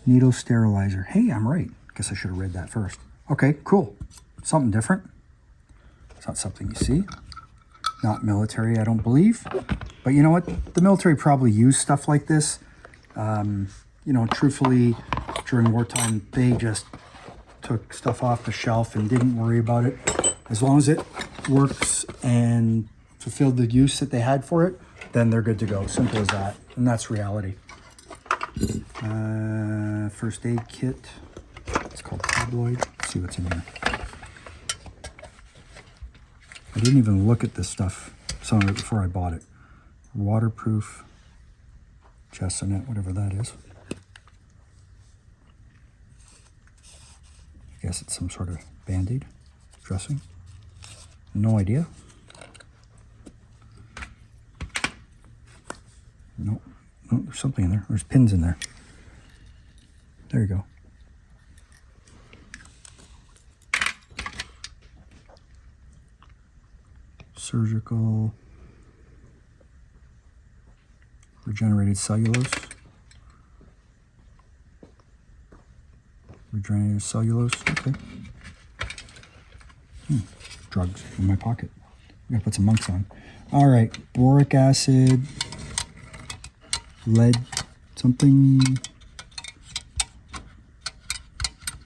Needle sterilizer. Hey, I'm right. Guess I should have read that first. Okay, cool. Something different. It's not something you see. Not military, I don't believe. But you know what? The military probably used stuff like this. You know, truthfully, during wartime, they just took stuff off the shelf and didn't worry about it. As long as it works and fulfilled the use that they had for it, then they're good to go. Simple as that. And that's reality. First aid kit. It's called tabloid. Let's see what's in here. I didn't even look at this stuff, some of it before I bought it. Waterproof Chestnut, whatever that is. I guess it's some sort of Band-Aid dressing. No idea. No, there's something in there. There's pins in there. There you go. Surgical regenerated cellulose. Regenerated cellulose, okay. Drugs in my pocket. I'm gonna put some monks on. All right, boric acid, lead, something.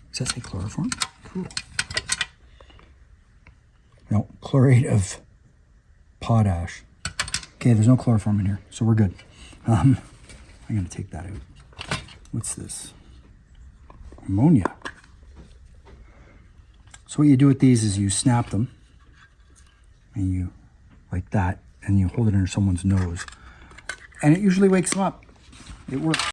Does that say chloroform? Cool. No, chlorate of potash. Okay, there's no chloroform in here, so we're good. I'm gonna take that out. What's this? Ammonia. So what you do with these is you snap them, and you, like that, and you hold it under someone's nose. And it usually wakes them up. It works.